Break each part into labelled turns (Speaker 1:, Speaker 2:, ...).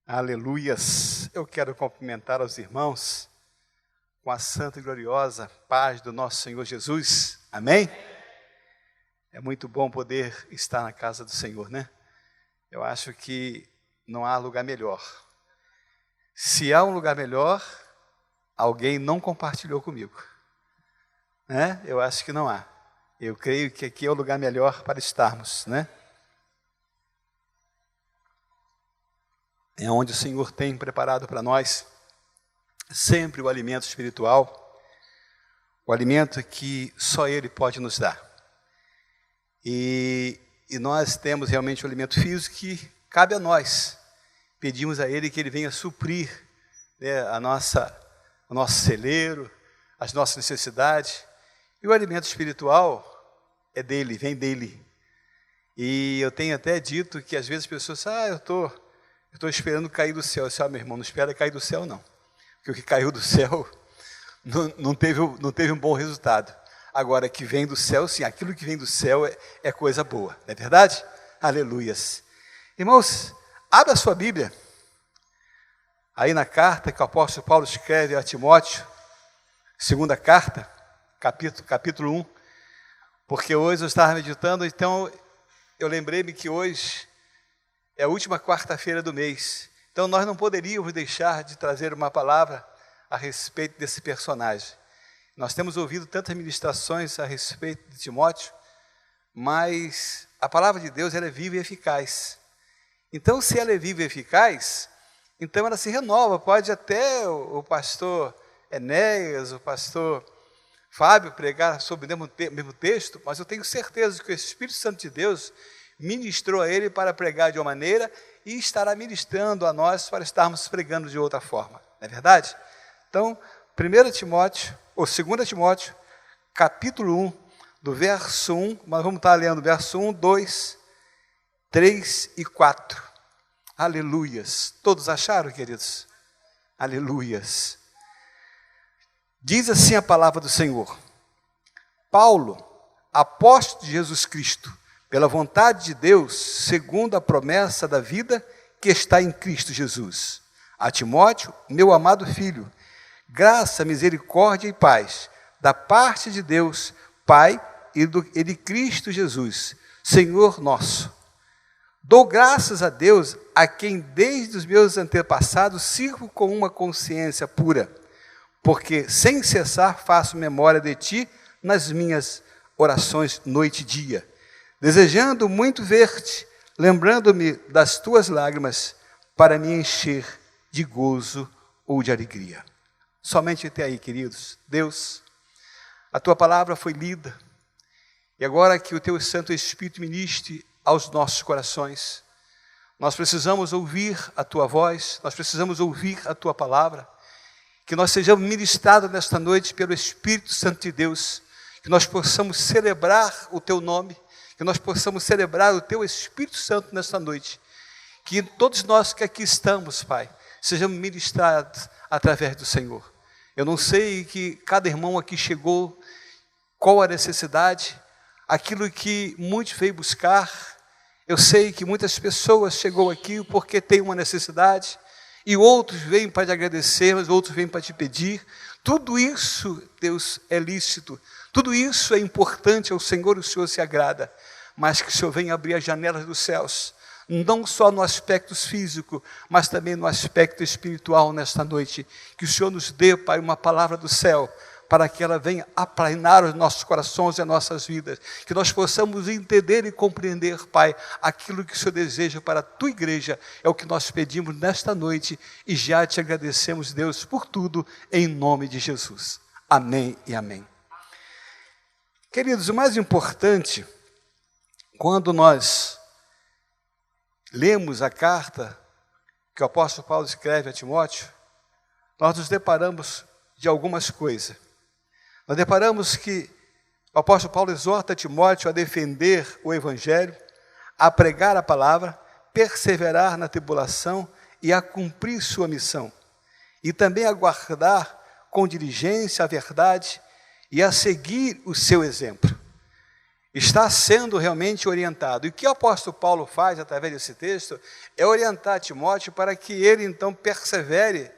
Speaker 1: Aleluias! Eu quero cumprimentar os irmãos com a santa e gloriosa paz do nosso Senhor Jesus. Amém? É muito bom poder estar na casa do Senhor, né? Eu acho que não há lugar melhor. Se há um lugar melhor, alguém não compartilhou comigo, né? Eu acho que não há. Eu creio que aqui é o lugar melhor para estarmos, né? É onde o Senhor tem preparado para nós sempre o alimento espiritual, o alimento que só Ele pode nos dar. E nós temos realmente o alimento físico que cabe a nós. Pedimos a Ele que Ele venha suprir, né, o nosso celeiro, as nossas necessidades. E o alimento espiritual é dele, vem dele. E eu tenho até dito que às vezes as pessoas eu estou esperando cair do céu. Eu disse, meu irmão, não espera cair do céu, não. Porque o que caiu do céu não teve um bom resultado. Agora, que vem do céu, sim, aquilo que vem do céu é coisa boa, não é verdade? Aleluias. Irmãos, abra a sua Bíblia. Aí na carta que o apóstolo Paulo escreve a Timóteo, segunda carta, capítulo 1. Porque hoje eu estava meditando, então eu lembrei-me que hoje é a última quarta-feira do mês. Então nós não poderíamos deixar de trazer uma palavra a respeito desse personagem. Nós temos ouvido tantas ministrações a respeito de Timóteo, mas a palavra de Deus ela é viva e eficaz. Então, se ela é viva e eficaz, então ela se renova. Pode até o pastor Enéas, o pastor Fábio pregar sobre o mesmo texto, mas eu tenho certeza que o Espírito Santo de Deus ministrou a ele para pregar de uma maneira e estará ministrando a nós para estarmos pregando de outra forma, não é verdade? Então, 1 Timóteo, ou 2 Timóteo, capítulo 1, do verso 1, nós vamos estar lendo verso 1, 2, 3 e 4. Aleluias. Todos acharam, queridos? Aleluias. Diz assim a palavra do Senhor. Paulo, apóstolo de Jesus Cristo, pela vontade de Deus, segundo a promessa da vida que está em Cristo Jesus. A Timóteo, meu amado filho, graça, misericórdia e paz, da parte de Deus, Pai, e de Cristo Jesus, Senhor nosso. Dou graças a Deus, a quem desde os meus antepassados sirvo com uma consciência pura, porque sem cessar faço memória de ti nas minhas orações noite e dia, desejando muito ver-te, lembrando-me das tuas lágrimas, para me encher de gozo ou de alegria. Somente até aí, queridos. Deus, a tua palavra foi lida, e agora que o teu Santo Espírito ministre aos nossos corações, nós precisamos ouvir a tua voz, nós precisamos ouvir a tua palavra, que nós sejamos ministrados nesta noite pelo Espírito Santo de Deus, que nós possamos celebrar o teu nome, que nós possamos celebrar o teu Espírito Santo nesta noite, que todos nós que aqui estamos, Pai, sejamos ministrados através do Senhor. Eu não sei que cada irmão aqui chegou, qual a necessidade, aquilo que muitos veio buscar. Eu sei que muitas pessoas chegou aqui porque tem uma necessidade, e outros vêm para te agradecer, mas outros vêm para te pedir. Tudo isso, Deus, é lícito, tudo isso é importante ao Senhor, o Senhor se agrada, mas que o Senhor venha abrir as janelas dos céus, não só no aspecto físico, mas também no aspecto espiritual nesta noite, que o Senhor nos dê, Pai, uma palavra do céu, para que ela venha aplainar os nossos corações e as nossas vidas, que nós possamos entender e compreender, Pai, aquilo que o Senhor deseja para a tua igreja, é o que nós pedimos nesta noite, e já te agradecemos, Deus, por tudo, em nome de Jesus. Amém e amém. Queridos, o mais importante, quando nós lemos a carta que o apóstolo Paulo escreve a Timóteo, nós nos deparamos de algumas coisas. Nós deparamos que o apóstolo Paulo exorta Timóteo a defender o evangelho, a pregar a palavra, perseverar na tribulação e a cumprir sua missão. E também a guardar com diligência a verdade e a seguir o seu exemplo. está sendo realmente orientado. E o que o apóstolo Paulo faz através desse texto é orientar Timóteo para que ele então persevere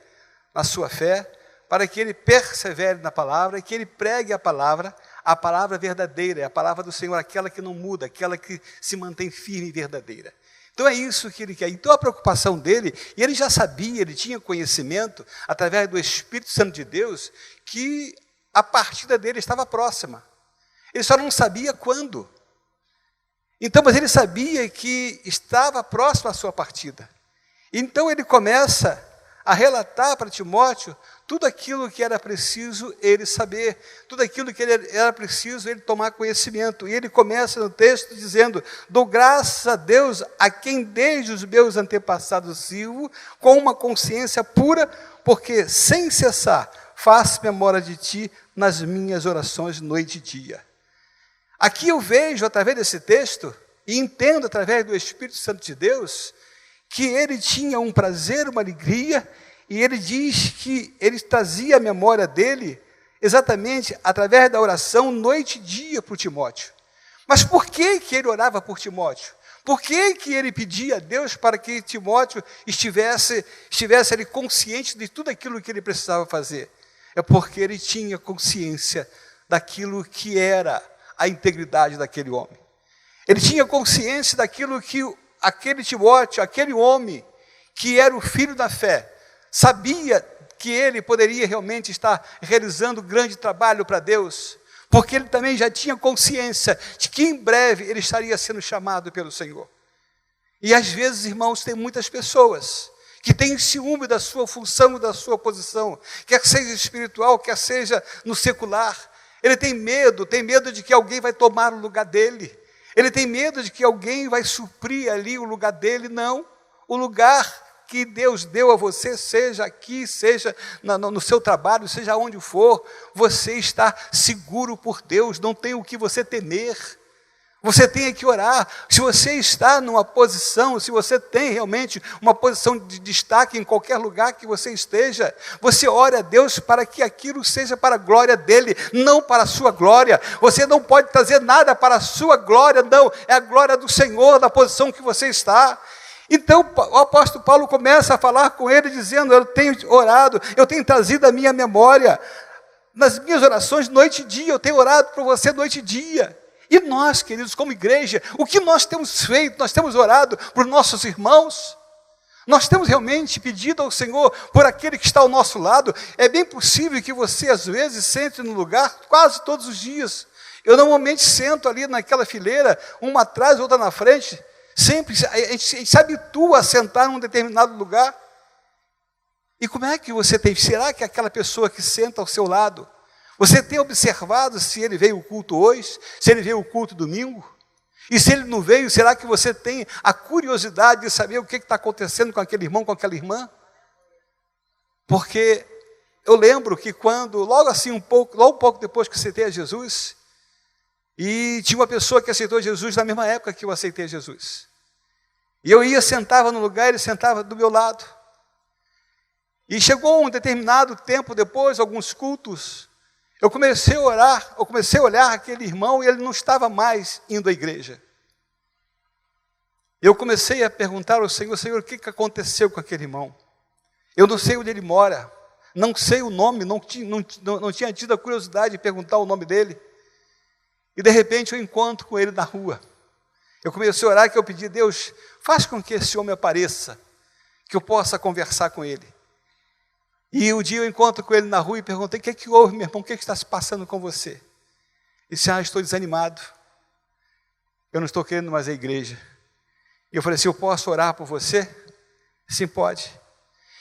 Speaker 1: na sua fé, para que ele persevere na palavra e que ele pregue a palavra verdadeira, a palavra do Senhor, aquela que não muda, aquela que se mantém firme e verdadeira. Então é isso que ele quer. Então a preocupação dele, e ele já sabia, ele tinha conhecimento, através do Espírito Santo de Deus, que a partida dele estava próxima. Ele só não sabia quando. Então, mas ele sabia que estava próximo à sua partida. Então ele começa a relatar para Timóteo tudo aquilo que era preciso ele saber, tudo aquilo que era preciso ele tomar conhecimento. E ele começa no texto dizendo: dou graças a Deus, a quem desde os meus antepassados sirvo, com uma consciência pura, porque sem cessar faço memória de ti nas minhas orações noite e dia. Aqui eu vejo, através desse texto, e entendo através do Espírito Santo de Deus, que ele tinha um prazer, uma alegria, e ele diz que ele trazia a memória dele exatamente através da oração noite e dia para o Timóteo. Mas por que ele orava por Timóteo? Por que ele pedia a Deus para que Timóteo estivesse ali consciente de tudo aquilo que ele precisava fazer? É porque ele tinha consciência daquilo que era a integridade daquele homem. Ele tinha consciência daquilo que aquele Timóteo, aquele homem que era o filho da fé, sabia que ele poderia realmente estar realizando grande trabalho para Deus, porque ele também já tinha consciência de que em breve ele estaria sendo chamado pelo Senhor. E às vezes, irmãos, tem muitas pessoas que têm ciúme da sua função, da sua posição, quer seja espiritual, quer seja no secular. Ele tem medo de que alguém vai tomar o lugar dele. Ele tem medo de que alguém vai suprir ali o lugar dele. Não, o lugar que Deus deu a você, seja aqui, seja no seu trabalho, seja onde for, você está seguro por Deus, não tem o que você temer. Você tem que orar. Se você está numa posição, se você tem realmente uma posição de destaque em qualquer lugar que você esteja, você ore a Deus para que aquilo seja para a glória dele, não para a sua glória. Você não pode trazer nada para a sua glória, não. É a glória do Senhor, da posição que você está. Então o apóstolo Paulo começa a falar com ele, dizendo: eu tenho orado, eu tenho trazido a minha memória, nas minhas orações noite e dia, eu tenho orado por você noite e dia. E nós, queridos, como igreja, o que nós temos feito? Nós temos orado por nossos irmãos, nós temos realmente pedido ao Senhor por aquele que está ao nosso lado. É bem possível que você às vezes sente no lugar quase todos os dias. Eu normalmente sento ali naquela fileira, uma atrás, outra na frente. Sempre, a gente se habitua a sentar num determinado lugar. E como é que você tem? Será que aquela pessoa que senta ao seu lado, você tem observado se ele veio ao culto hoje, se ele veio ao culto domingo? E se ele não veio, será que você tem a curiosidade de saber o que está acontecendo com aquele irmão, com aquela irmã? Porque eu lembro que quando, logo um pouco depois que aceitei a Jesus, e tinha uma pessoa que aceitou Jesus na mesma época que eu aceitei a Jesus. E eu sentava no lugar, ele sentava do meu lado. E chegou um determinado tempo depois, alguns cultos, eu comecei a orar, eu comecei a olhar aquele irmão e ele não estava mais indo à igreja. Eu comecei a perguntar ao Senhor: Senhor, o que aconteceu com aquele irmão? Eu não sei onde ele mora, não sei o nome, não tinha tido a curiosidade de perguntar o nome dele. E de repente eu encontro com ele na rua. Eu comecei a orar, que eu pedi: Deus, faz com que esse homem apareça, que eu possa conversar com ele. E um dia eu encontro com ele na rua e perguntei: o que houve, meu irmão? O que está se passando com você? Ele disse: estou desanimado. Eu não estou querendo mais a igreja. E eu falei assim: eu posso orar por você? Sim, pode.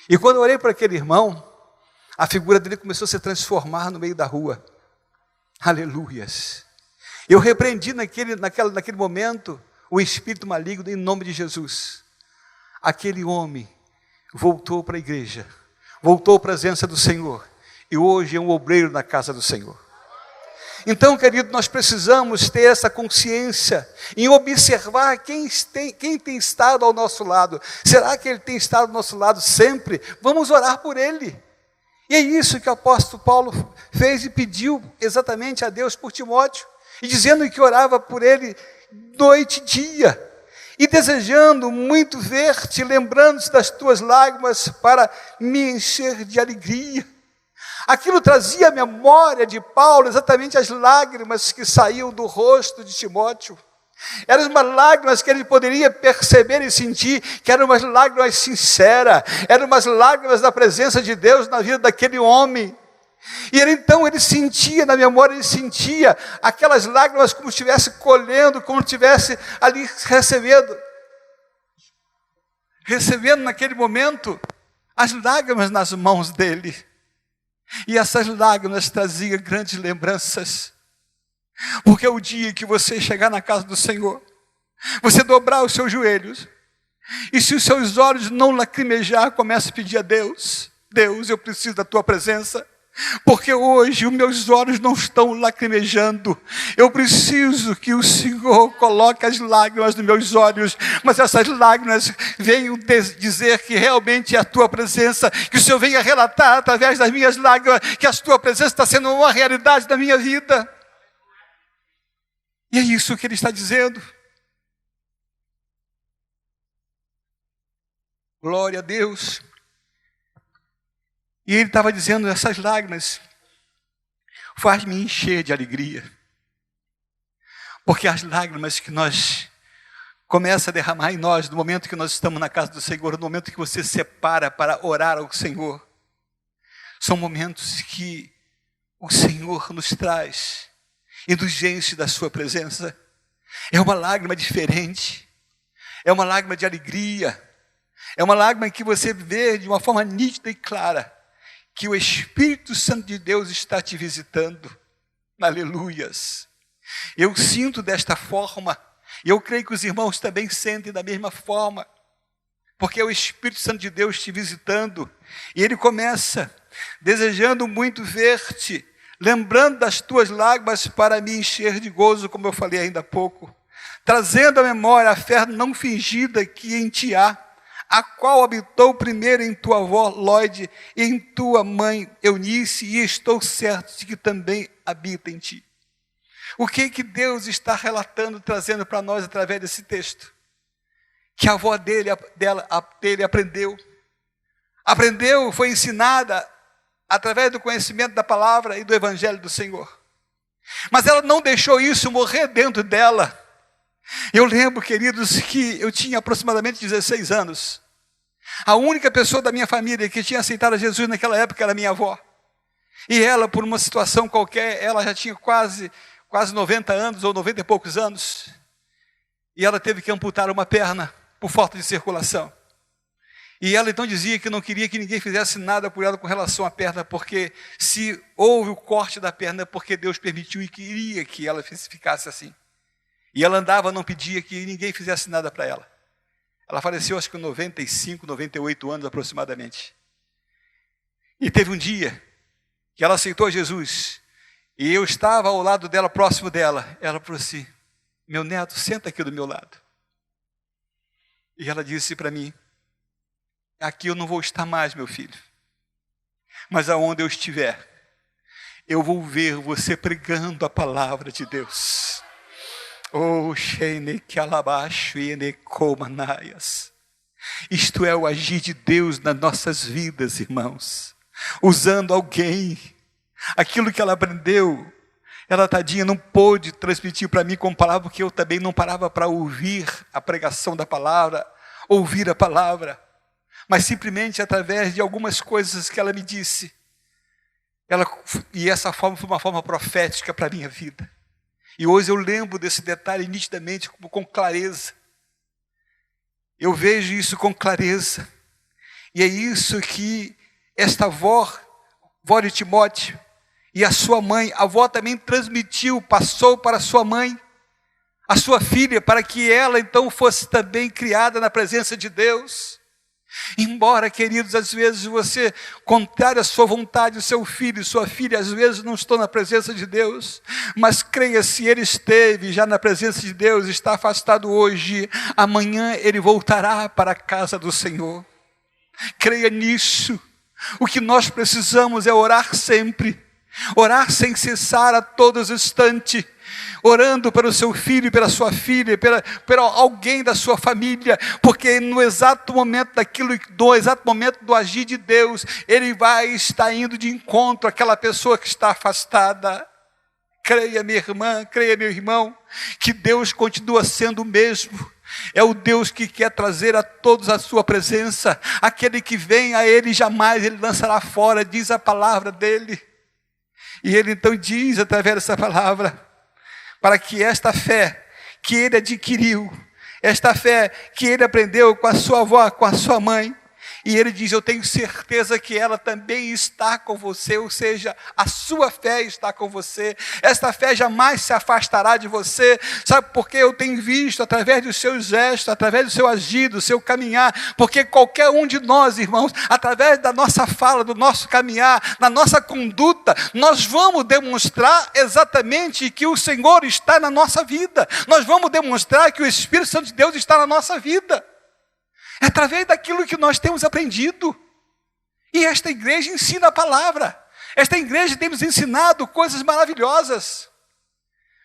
Speaker 1: E quando eu orei para aquele irmão, a figura dele começou a se transformar no meio da rua. Aleluias. Eu repreendi naquele momento o espírito maligno em nome de Jesus. Aquele homem voltou para a igreja, voltou à presença do Senhor, e hoje é um obreiro na casa do Senhor. Então, querido, nós precisamos ter essa consciência em observar quem tem estado ao nosso lado. Será que ele tem estado ao nosso lado sempre? Vamos orar por ele. E é isso que o apóstolo Paulo fez e pediu exatamente a Deus por Timóteo. e dizendo que orava por ele noite e dia, e desejando muito ver-te, lembrando-se das tuas lágrimas para me encher de alegria. Aquilo trazia à memória de Paulo exatamente as lágrimas que saíam do rosto de Timóteo. Eram umas lágrimas que ele poderia perceber e sentir, que eram umas lágrimas sinceras, eram umas lágrimas da presença de Deus na vida daquele homem. E ele sentia, na memória, ele sentia aquelas lágrimas como se estivesse colhendo, como se estivesse ali recebendo naquele momento as lágrimas nas mãos dele. E essas lágrimas traziam grandes lembranças. Porque o dia que você chegar na casa do Senhor, você dobrar os seus joelhos, e se os seus olhos não lacrimejar, comece a pedir a Deus: Deus, eu preciso da tua presença, porque hoje os meus olhos não estão lacrimejando. Eu preciso que o Senhor coloque as lágrimas nos meus olhos, mas essas lágrimas venham dizer que realmente é a tua presença, que o Senhor venha relatar através das minhas lágrimas que a tua presença está sendo uma realidade da minha vida. E é isso que ele está dizendo. Glória a Deus. E ele estava dizendo: essas lágrimas faz-me encher de alegria. Porque as lágrimas que nós começa a derramar em nós no momento que nós estamos na casa do Senhor, no momento que você se separa para orar ao Senhor, são momentos que o Senhor nos traz e nos enche da sua presença. É uma lágrima diferente, é uma lágrima de alegria, é uma lágrima que você vê de uma forma nítida e clara que o Espírito Santo de Deus está te visitando. Aleluias. Eu sinto desta forma, e eu creio que os irmãos também sentem da mesma forma, porque é o Espírito Santo de Deus te visitando, e ele começa desejando muito ver-te, lembrando das tuas lágrimas para me encher de gozo, como eu falei ainda há pouco, trazendo à memória a fé não fingida que em ti há, a qual habitou primeiro em tua avó Lóide e em tua mãe Eunice, e estou certo de que também habita em ti. O que Deus está relatando, trazendo para nós através desse texto? Que a avó dele aprendeu, foi ensinada através do conhecimento da palavra e do evangelho do Senhor. Mas ela não deixou isso morrer dentro dela. Eu lembro, queridos, que eu tinha aproximadamente 16 anos. A única pessoa da minha família que tinha aceitado a Jesus naquela época era minha avó. E ela, por uma situação qualquer, ela já tinha quase 90 anos, ou 90 e poucos anos. E ela teve que amputar uma perna por falta de circulação. E ela então dizia que não queria que ninguém fizesse nada por ela com relação à perna, porque se houve o corte da perna, porque Deus permitiu e queria que ela ficasse assim. E ela andava, não pedia que ninguém fizesse nada para ela. Ela faleceu acho que com 95, 98 anos aproximadamente. E teve um dia que ela aceitou Jesus, e eu estava ao lado dela, próximo dela. Ela falou assim: meu neto, senta aqui do meu lado. E ela disse para mim: aqui eu não vou estar mais, meu filho, mas aonde eu estiver, eu vou ver você pregando a palavra de Deus. Oh, Sheine que alabaixo e necomanaias. Isto é o agir de Deus nas nossas vidas, irmãos, usando alguém. Aquilo que ela aprendeu, ela, tadinha, não pôde transmitir para mim como palavra, porque eu também não parava para ouvir a pregação da palavra, ouvir a palavra, mas simplesmente através de algumas coisas que ela me disse. E essa forma foi uma forma profética para a minha vida. E hoje eu lembro desse detalhe nitidamente, com clareza. Eu vejo isso com clareza. E é isso que esta avó de Timóteo, e a sua mãe, a avó também transmitiu, passou para a sua mãe, a sua filha, para que ela então fosse também criada na presença de Deus. Embora, queridos, às vezes você, contrário à sua vontade, o seu filho e sua filha, às vezes não estão na presença de Deus, mas creia, se ele esteve já na presença de Deus, está afastado hoje, amanhã ele voltará para a casa do Senhor. Creia nisso. O que nós precisamos é orar sempre, orar sem cessar a todo instante, orando pelo seu filho, pela sua filha, pela alguém da sua família, porque no exato momento do agir de Deus, Ele vai estar indo de encontro àquela pessoa que está afastada. Creia, minha irmã, creia, meu irmão, que Deus continua sendo o mesmo. É o Deus que quer trazer a todos a sua presença. Aquele que vem a Ele, jamais Ele lançará fora, diz a palavra dEle. E Ele então diz, através dessa palavra, para que esta fé que Ele adquiriu, esta fé que Ele aprendeu com a sua avó, com a sua mãe, e Ele diz, eu tenho certeza que ela também está com você, ou seja, a sua fé está com você, esta fé jamais se afastará de você, sabe por quê? Eu tenho visto através dos seus gestos, através do seu agir, do seu caminhar, porque qualquer um de nós, irmãos, através da nossa fala, do nosso caminhar, na nossa conduta, nós vamos demonstrar exatamente que o Senhor está na nossa vida, nós vamos demonstrar que o Espírito Santo de Deus está na nossa vida. É através daquilo que nós temos aprendido. E esta igreja ensina a palavra. Esta igreja tem nos ensinado coisas maravilhosas.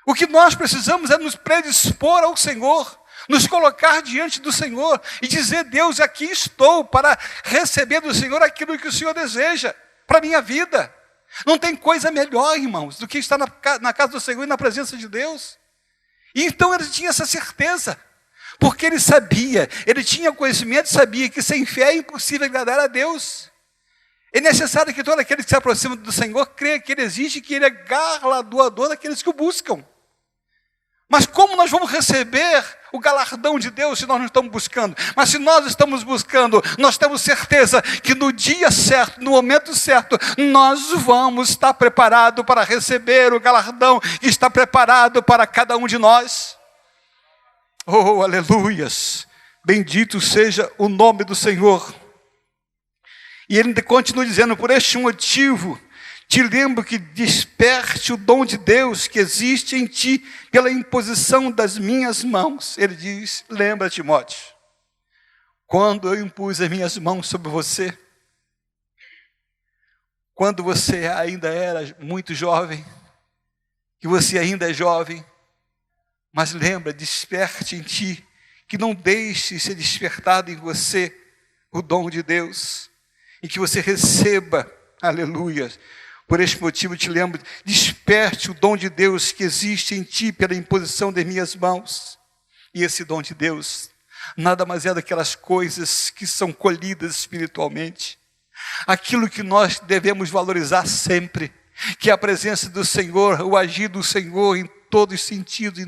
Speaker 1: O que nós precisamos é nos predispor ao Senhor, nos colocar diante do Senhor e dizer, Deus, aqui estou para receber do Senhor aquilo que o Senhor deseja para a minha vida. Não tem coisa melhor, irmãos, do que estar na casa do Senhor e na presença de Deus. E então ele tinha essa certeza. Porque ele sabia, ele tinha conhecimento, sabia que sem fé é impossível agradar a Deus. É necessário que todo aquele que se aproxima do Senhor creia que Ele existe, que Ele é galardoador daqueles que o buscam. Mas como nós vamos receber o galardão de Deus se nós não estamos buscando? Mas se nós estamos buscando, nós temos certeza que no dia certo, no momento certo, nós vamos estar preparados para receber o galardão que está preparado para cada um de nós. Oh, aleluias, bendito seja o nome do Senhor. E ele continua dizendo, por este motivo, te lembro que desperte o dom de Deus que existe em ti, pela imposição das minhas mãos. Ele diz, lembra, Timóteo, quando eu impus as minhas mãos sobre você, quando você ainda era muito jovem, que você ainda é jovem, mas lembra, desperte em ti, que não deixe ser despertado em você o dom de Deus, e que você receba, aleluia. Por este motivo te lembro, desperte o dom de Deus que existe em ti pela imposição das minhas mãos. E esse dom de Deus, nada mais é daquelas coisas que são colhidas espiritualmente, aquilo que nós devemos valorizar sempre, que é a presença do Senhor, o agir do Senhor em todos os sentidos,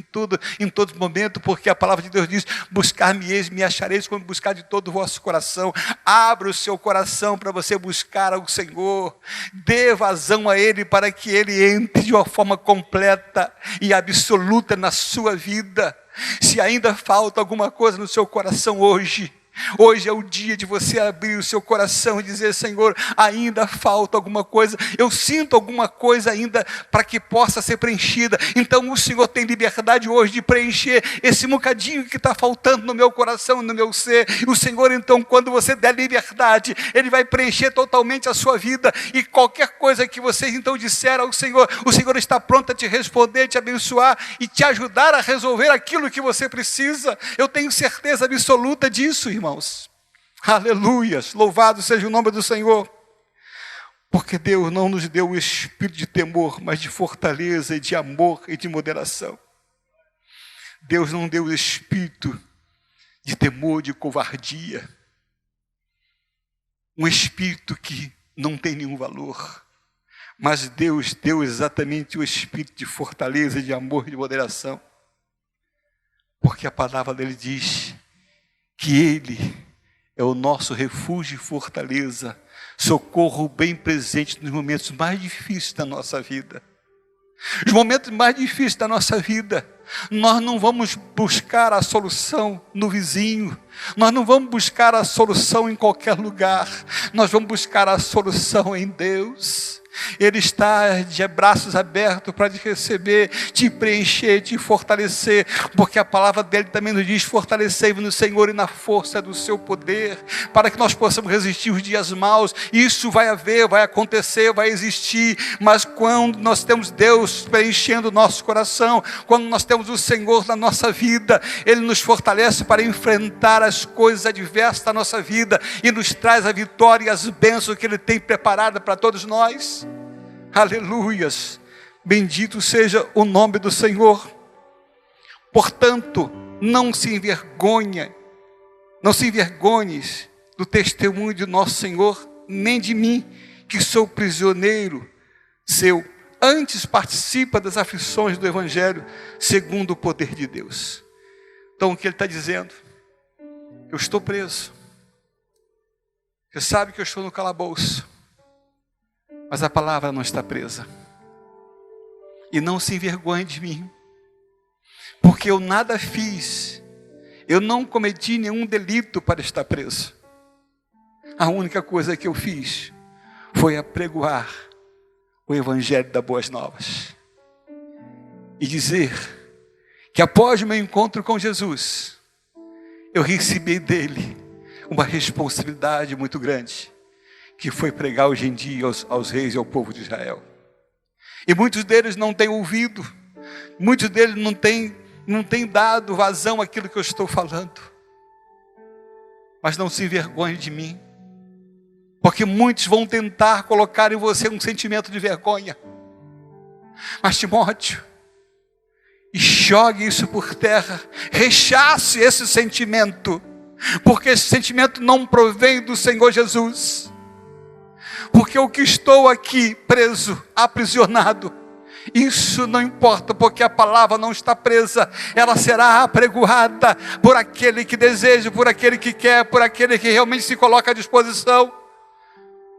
Speaker 1: em todo momento, porque a palavra de Deus diz, buscar-me-eis, me achareis quando buscar de todo o vosso coração. Abra o seu coração para você buscar ao Senhor, dê vazão a Ele para que Ele entre de uma forma completa e absoluta na sua vida. Se ainda falta alguma coisa no seu coração hoje é o dia de você abrir o seu coração e dizer, Senhor, ainda falta alguma coisa, eu sinto alguma coisa ainda para que possa ser preenchida. Então o Senhor tem liberdade hoje de preencher esse bocadinho que está faltando no meu coração, no meu ser. E o Senhor então, quando você der liberdade, Ele vai preencher totalmente a sua vida, e qualquer coisa que vocês então disseram ao Senhor, o Senhor está pronto a te responder, te abençoar e te ajudar a resolver aquilo que você precisa. Eu tenho certeza absoluta disso, irmãos. Aleluias, louvado seja o nome do Senhor, porque Deus não nos deu o espírito de temor, mas de fortaleza e de amor e de moderação. Deus não deu o espírito de temor, de covardia, um espírito que não tem nenhum valor, mas Deus deu exatamente o espírito de fortaleza, de amor e de moderação, porque a palavra dele diz que Ele é o nosso refúgio e fortaleza, socorro bem presente nos momentos mais difíceis da nossa vida. Os momentos mais difíceis da nossa vida, nós não vamos buscar a solução no vizinho, nós não vamos buscar a solução em qualquer lugar, nós vamos buscar a solução em Deus. Ele está de braços abertos para te receber, te preencher, te fortalecer, porque a palavra dele também nos diz: fortalecei-vos no Senhor e na força do seu poder, para que nós possamos resistir os dias maus. Isso vai haver, vai acontecer, vai existir, mas quando nós temos Deus preenchendo o nosso coração, quando nós temos o Senhor na nossa vida, Ele nos fortalece para enfrentar as coisas adversas da nossa vida e nos traz a vitória e as bênçãos que Ele tem preparado para todos nós. Aleluias, bendito seja o nome do Senhor. Portanto, não se envergonhes do testemunho de nosso Senhor, nem de mim, que sou prisioneiro seu. Antes participa das aflições do Evangelho, segundo o poder de Deus. Então o que ele está dizendo? Eu estou preso. Você sabe que eu estou no calabouço, mas a palavra não está presa. E não se envergonhe de mim, porque eu nada fiz, eu não cometi nenhum delito para estar preso. A única coisa que eu fiz foi apregoar o Evangelho das Boas Novas e dizer que após o meu encontro com Jesus, eu recebi dele uma responsabilidade muito grande, que foi pregar hoje em dia aos reis e ao povo de Israel. E muitos deles não têm ouvido, muitos deles não têm dado vazão àquilo que eu estou falando. Mas não se envergonhe de mim, porque muitos vão tentar colocar em você um sentimento de vergonha. Mas Timóteo, jogue isso por terra, rechace esse sentimento, porque esse sentimento não provém do Senhor Jesus. Porque o que estou aqui preso, aprisionado, isso não importa, porque a palavra não está presa, ela será apregoada por aquele que deseja, por aquele que quer, por aquele que realmente se coloca à disposição.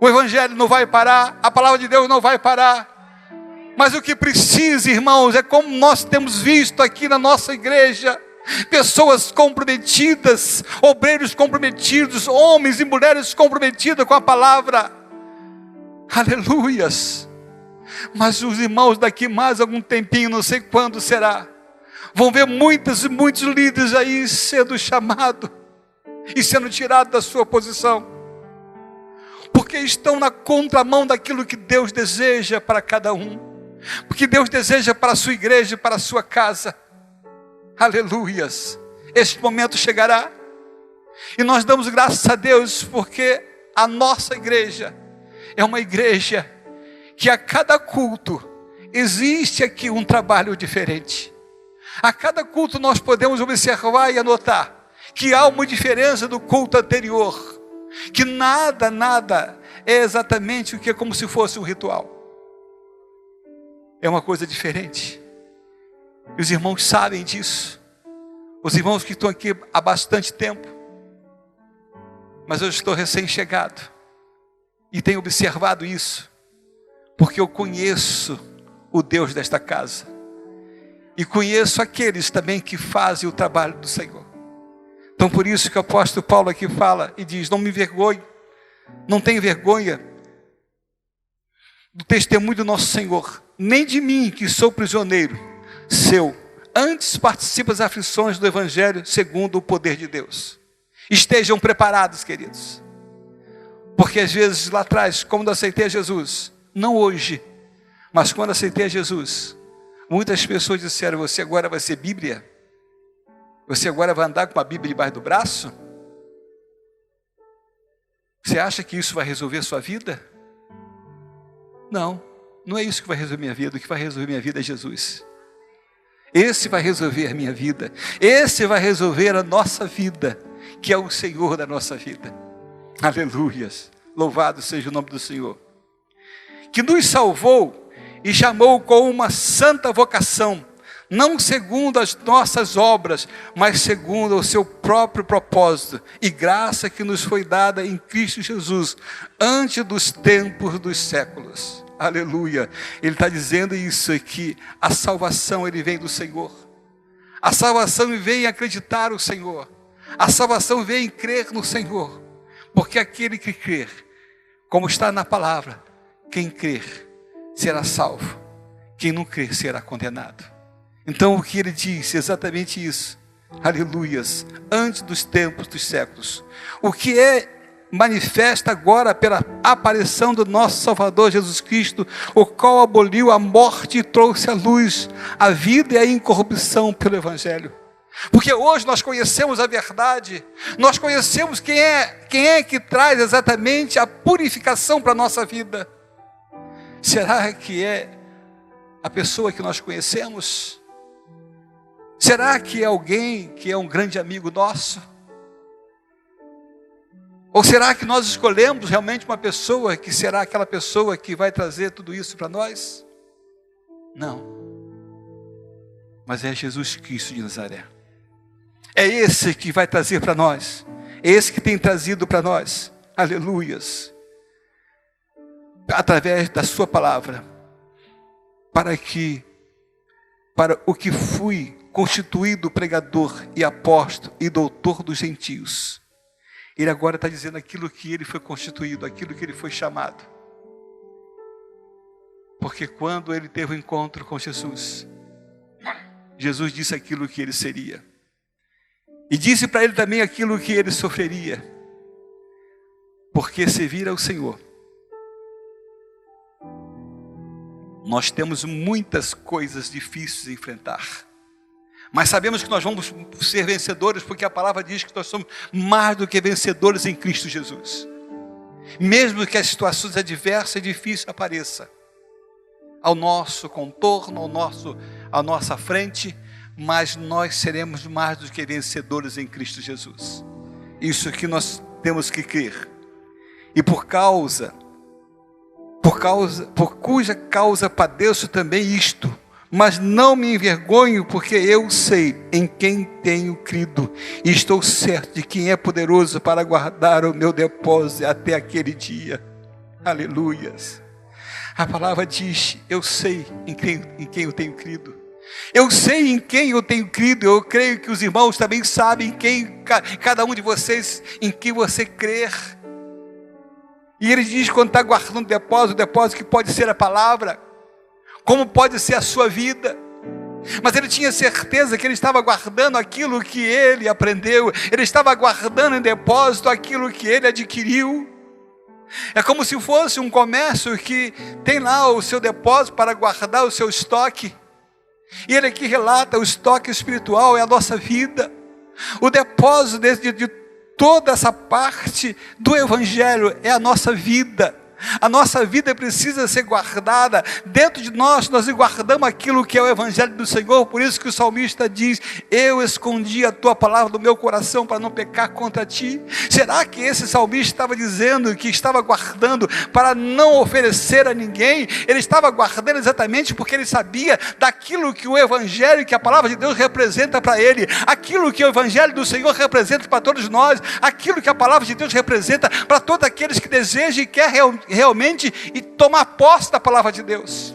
Speaker 1: O Evangelho não vai parar, a palavra de Deus não vai parar. Mas o que precisa, irmãos, é como nós temos visto aqui na nossa igreja, pessoas comprometidas, obreiros comprometidos, homens e mulheres comprometidos com a palavra. Aleluias. Mas os irmãos daqui mais algum tempinho, não sei quando será, vão ver muitos e muitos líderes aí sendo chamados e sendo tirados da sua posição, porque estão na contramão daquilo que Deus deseja para cada um, porque Deus deseja para a sua igreja, para a sua casa. Aleluias. Este momento chegará, e nós damos graças a Deus, porque a nossa igreja é uma igreja que a cada culto existe aqui um trabalho diferente. A cada culto nós podemos observar e anotar que há uma diferença do culto anterior, que nada é exatamente o que é como se fosse um ritual. É uma coisa diferente. E os irmãos sabem disso. Os irmãos que estão aqui há bastante tempo. Mas eu estou recém-chegado e tenho observado isso, porque eu conheço o Deus desta casa e conheço aqueles também que fazem o trabalho do Senhor. Então por isso que o apóstolo Paulo aqui fala e diz: não me envergonhe, não tenho vergonha do testemunho do nosso Senhor, nem de mim, que sou prisioneiro seu. Antes participa das aflições do Evangelho segundo o poder de Deus. Estejam preparados, queridos, porque às vezes lá atrás, quando aceitei a Jesus, não hoje, mas quando aceitei a Jesus, muitas pessoas disseram: você agora vai ser Bíblia? Você agora vai andar com a Bíblia debaixo do braço? Você acha que isso vai resolver a sua vida? Não, não é isso que vai resolver minha vida. O que vai resolver minha vida é Jesus. Esse vai resolver a minha vida. Esse vai resolver a nossa vida, que é o Senhor da nossa vida. Aleluias. Louvado seja o nome do Senhor, que nos salvou e chamou com uma santa vocação, não segundo as nossas obras, mas segundo o seu próprio propósito e graça que nos foi dada em Cristo Jesus, antes dos tempos dos séculos. Aleluia. Ele está dizendo isso aqui. A salvação, ele vem do Senhor. A salvação vem em acreditar no Senhor. A salvação vem em crer no Senhor. Porque aquele que crer, como está na palavra, quem crer será salvo, quem não crer será condenado. Então o que ele diz é exatamente isso. Aleluias, antes dos tempos dos séculos. O que é manifesta agora pela aparição do nosso Salvador Jesus Cristo, o qual aboliu a morte e trouxe à luz a vida e a incorrupção pelo Evangelho. Porque hoje nós conhecemos a verdade, nós conhecemos quem é que traz exatamente a purificação para a nossa vida. Será que é a pessoa que nós conhecemos? Será que é alguém que é um grande amigo nosso? Ou será que nós escolhemos realmente uma pessoa que será aquela pessoa que vai trazer tudo isso para nós? Não. Mas é Jesus Cristo de Nazaré. É esse que vai trazer para nós. É esse que tem trazido para nós. Aleluias. Através da sua palavra. Para o que fui constituído pregador e apóstolo e doutor dos gentios. Ele agora está dizendo aquilo que ele foi constituído, aquilo que ele foi chamado. Porque quando ele teve o encontro com Jesus, Jesus disse aquilo que ele seria. E disse para ele também aquilo que ele sofreria. Porque servir ao Senhor. Nós temos muitas coisas difíceis de enfrentar. Mas sabemos que nós vamos ser vencedores, porque a palavra diz que nós somos mais do que vencedores em Cristo Jesus. Mesmo que as situações adversas e difíceis apareçam ao nosso contorno, à nossa frente, mas nós seremos mais do que vencedores em Cristo Jesus. Isso que nós temos que crer. E por cuja causa padeço também isto, mas não me envergonho, porque eu sei em quem tenho crido, e estou certo de quem é poderoso para guardar o meu depósito até aquele dia. Aleluias. A palavra diz, eu sei em quem eu tenho crido. Eu sei em quem eu tenho crido. Eu creio que os irmãos também sabem em quem, cada um de vocês, em quem você crer. E ele diz, quando está guardando o depósito que pode ser a palavra, como pode ser a sua vida. Mas ele tinha certeza que ele estava guardando aquilo que ele aprendeu. Ele estava guardando em depósito aquilo que ele adquiriu. É como se fosse um comércio que tem lá o seu depósito para guardar o seu estoque. E ele aqui relata o estoque espiritual, é a nossa vida. O depósito de toda essa parte do Evangelho é a nossa vida. A nossa vida precisa ser guardada. Dentro de nós guardamos aquilo que é o Evangelho do Senhor. Por isso que o salmista diz, eu escondi a tua palavra do meu coração para não pecar contra ti. Será que esse salmista estava dizendo que estava guardando para não oferecer a ninguém? Ele estava guardando exatamente porque ele sabia daquilo que o Evangelho, que a palavra de Deus representa para ele, aquilo que o Evangelho do Senhor representa para todos nós, aquilo que a palavra de Deus representa para todos aqueles que desejam e querem realmente e tomar posse da palavra de Deus.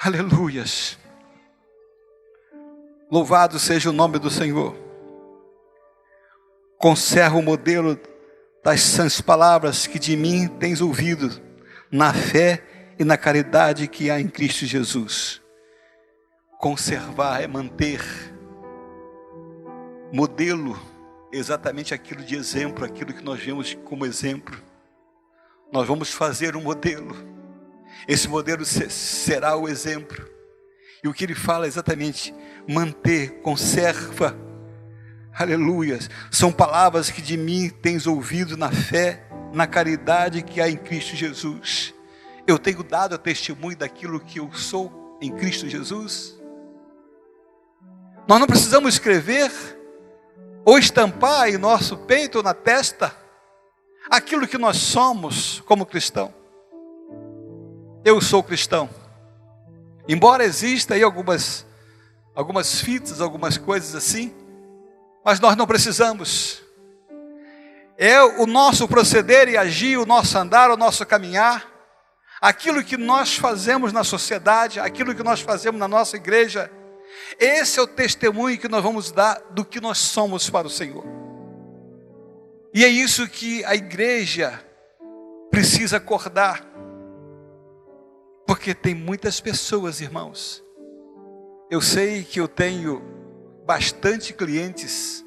Speaker 1: Aleluias. Louvado seja o nome do Senhor. Conserva o modelo das sãs palavras que de mim tens ouvido, na fé e na caridade que há em Cristo Jesus. Conservar é manter. Modelo, exatamente aquilo de exemplo, aquilo que nós vemos como exemplo. Nós vamos fazer um modelo. Esse modelo será o exemplo. E o que ele fala é exatamente manter, conserva. Aleluia. São palavras que de mim tens ouvido na fé, na caridade que há em Cristo Jesus. Eu tenho dado testemunho daquilo que eu sou em Cristo Jesus. Nós não precisamos escrever ou estampar em nosso peito ou na testa aquilo que nós somos como cristão. Eu sou cristão. Embora exista aí algumas fitas, algumas coisas assim, mas nós não precisamos. É o nosso proceder e agir, o nosso andar, o nosso caminhar, aquilo que nós fazemos na sociedade, aquilo que nós fazemos na nossa igreja, esse é o testemunho que nós vamos dar do que nós somos para o Senhor. E é isso que a igreja precisa acordar. Porque tem muitas pessoas, irmãos. Eu sei que eu tenho bastante clientes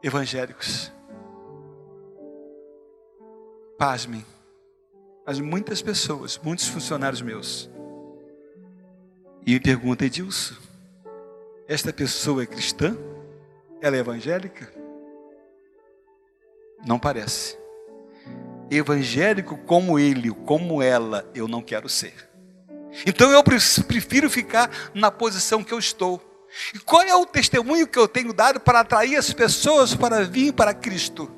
Speaker 1: evangélicos. Pasmem. Mas muitas pessoas, muitos funcionários meus. E me perguntam: Edilson, esta pessoa é cristã? Ela é evangélica? Não parece. Evangélico como ele, como ela, eu não quero ser. Então eu prefiro ficar na posição que eu estou. E qual é o testemunho que eu tenho dado para atrair as pessoas para vir para Cristo?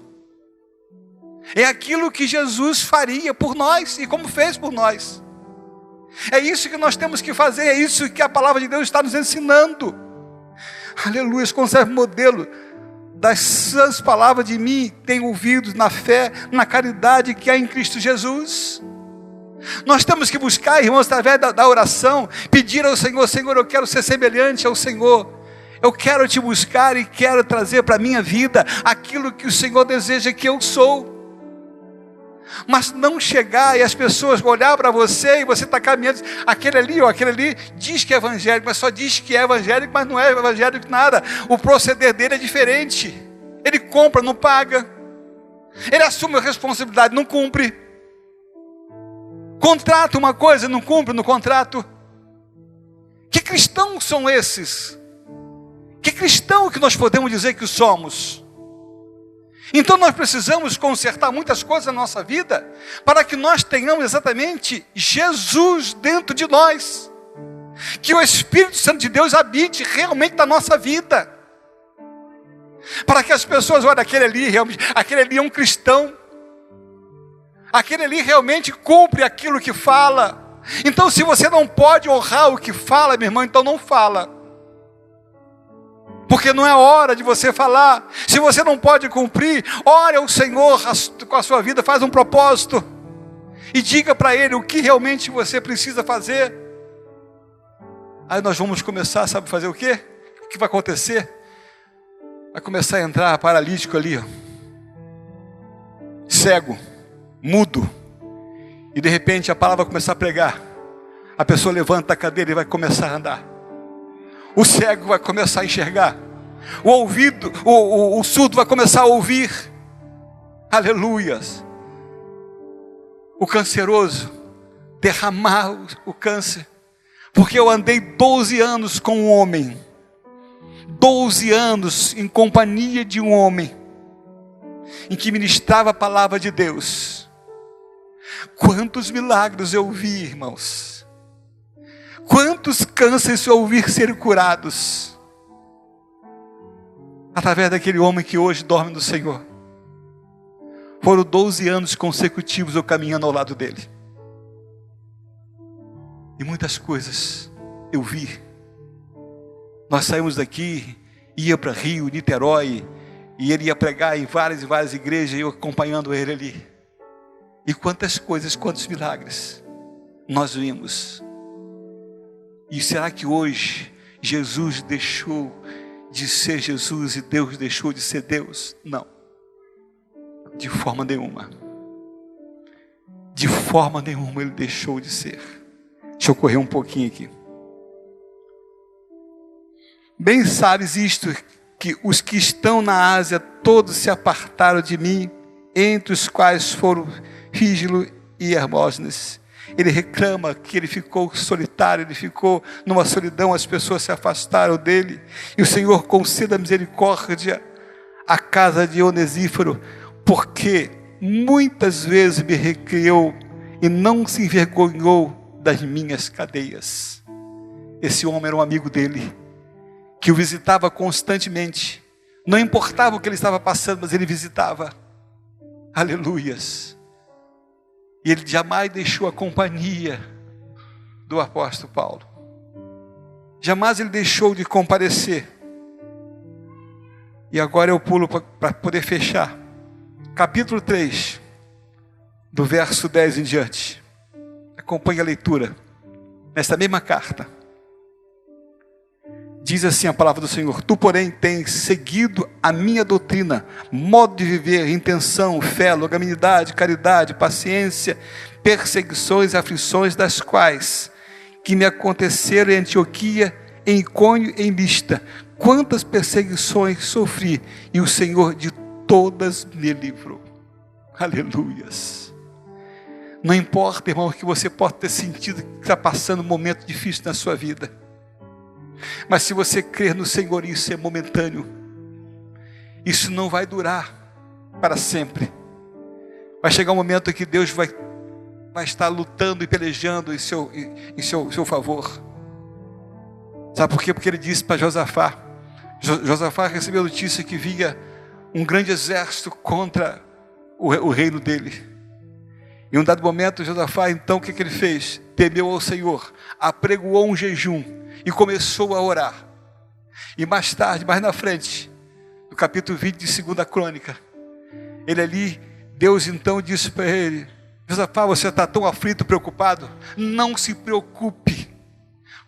Speaker 1: É aquilo que Jesus faria por nós e como fez por nós. É isso que nós temos que fazer, é isso que a palavra de Deus está nos ensinando. Aleluia, conserve o modelo das sãs palavras de mim, tem ouvido na fé, na caridade que há em Cristo Jesus. Nós temos que buscar, irmãos, através da oração, pedir ao Senhor: Senhor, eu quero ser semelhante ao Senhor. Eu quero te buscar e quero trazer para a minha vida aquilo que o Senhor deseja que eu sou. Mas não chegar e as pessoas olhar para você e você está caminhando, aquele ali ou aquele ali diz que é evangélico, mas só diz que é evangélico, mas não é evangélico nada. O proceder dele é diferente. Ele compra, não paga. Ele assume a responsabilidade, não cumpre. Contrata uma coisa, não cumpre no contrato. Que cristãos são esses? Que cristão que nós podemos dizer que somos? Então nós precisamos consertar muitas coisas na nossa vida, para que nós tenhamos exatamente Jesus dentro de nós. Que o Espírito Santo de Deus habite realmente na nossa vida. Para que as pessoas olhem: aquele ali é um cristão. Aquele ali realmente cumpre aquilo que fala. Então, se você não pode honrar o que fala, meu irmão, então não fala. Porque não é hora de você falar. Se você não pode cumprir, ore ao Senhor com a sua vida, faz um propósito. E diga para Ele o que realmente você precisa fazer. Aí nós vamos começar, sabe fazer o quê? O que vai acontecer? Vai começar a entrar paralítico ali, ó. Cego, mudo. E de repente a palavra vai começar a pregar. A pessoa levanta a cadeira e vai começar a andar. O cego vai começar a enxergar. O ouvido, o surdo vai começar a ouvir. Aleluias. O canceroso derramar o câncer. Porque eu andei 12 anos com um homem. 12 anos em companhia de um homem, em que ministrava a palavra de Deus. Quantos milagres eu vi, irmãos. Quantos cânceres eu ouvi ser curados, através daquele homem que hoje dorme no Senhor. Foram 12 anos consecutivos eu caminhando ao lado dele. E muitas coisas eu vi. Nós saímos daqui, ia para Rio, Niterói, e ele ia pregar em várias e várias igrejas, e eu acompanhando ele ali. E quantas coisas, quantos milagres nós vimos. E será que hoje Jesus deixou de ser Jesus e Deus deixou de ser Deus? Não. De forma nenhuma. De forma nenhuma ele deixou de ser. Deixa eu correr um pouquinho aqui. Bem sabes isto, que os que estão na Ásia todos se apartaram de mim, entre os quais foram Fígelo e Hermógenes. Ele reclama que ele ficou solitário, ele ficou numa solidão, as pessoas se afastaram dele. E o Senhor conceda misericórdia à casa de Onesíforo, porque muitas vezes me recriou e não se envergonhou das minhas cadeias. Esse homem era um amigo dele, que o visitava constantemente. Não importava o que ele estava passando, mas ele visitava. Aleluias. E ele jamais deixou a companhia do apóstolo Paulo. Jamais ele deixou de comparecer. E agora eu pulo para poder fechar. Capítulo 3, do verso 10 em diante. Acompanhe a leitura. Nesta mesma carta. Diz assim a palavra do Senhor: tu, porém, tens seguido a minha doutrina, modo de viver, intenção, fé, longanimidade, caridade, paciência, perseguições e aflições, das quais que me aconteceram em Antioquia, em Icônio e em Listra. Quantas perseguições sofri, e o Senhor de todas me livrou. Aleluias. Não importa, irmão, que você possa ter sentido que está passando um momento difícil na sua vida, mas se você crer no Senhor, isso é momentâneo. Isso não vai durar para sempre. Vai chegar um momento que Deus vai estar lutando e pelejando em seu favor. Sabe por quê? Porque ele disse para Josafá. Josafá recebeu a notícia que vinha um grande exército contra o reino dele. Em um dado momento, Josafá, então, o que ele fez? Temeu ao Senhor, apregoou um jejum e começou a orar. E mais tarde, mais na frente, no capítulo 20 de 2 Crônica, Deus então disse para ele: Josafá, você está tão aflito, preocupado? Não se preocupe,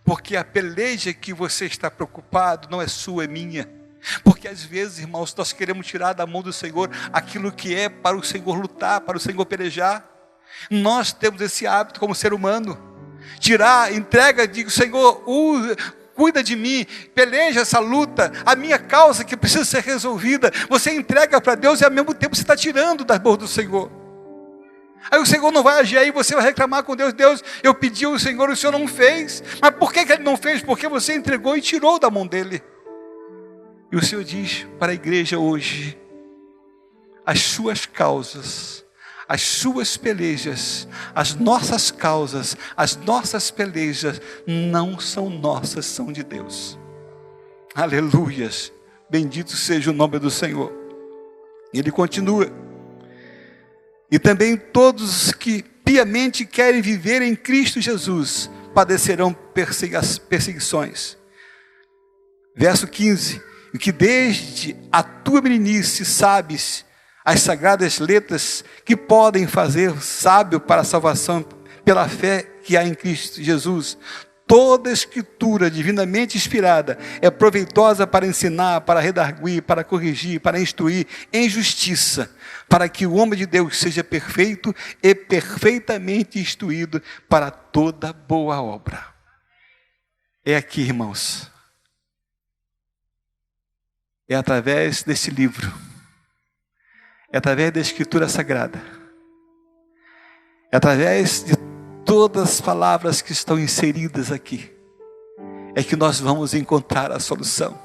Speaker 1: porque a peleja que você está preocupado não é sua, é minha. Porque às vezes, irmãos, nós queremos tirar da mão do Senhor aquilo que é para o Senhor lutar, para o Senhor pelejar. Nós temos esse hábito como ser humano, tirar, entrega, digo: Senhor, cuida de mim, peleja essa luta, a minha causa que precisa ser resolvida. Você entrega para Deus e ao mesmo tempo você está tirando das mãos do Senhor. Aí o Senhor não vai agir, aí você vai reclamar com Deus: Deus, eu pedi ao Senhor, o Senhor não fez. Mas por que Ele não fez? Porque você entregou e tirou da mão dEle. E o Senhor diz para a igreja hoje: as suas causas, as suas pelejas, as nossas causas, as nossas pelejas não são nossas, são de Deus. Aleluias, bendito seja o nome do Senhor. E ele continua: e também todos que piamente querem viver em Cristo Jesus padecerão perseguições. Verso 15: e que desde a tua meninice sabes as sagradas letras que podem fazer sábio para a salvação pela fé que há em Cristo Jesus. Toda escritura divinamente inspirada é proveitosa para ensinar, para redarguir, para corrigir, para instruir em justiça, para que o homem de Deus seja perfeito e perfeitamente instruído para toda boa obra. É aqui, irmãos. É através desse livro, é através da Escritura Sagrada, é através de todas as palavras que estão inseridas aqui, é que nós vamos encontrar a solução.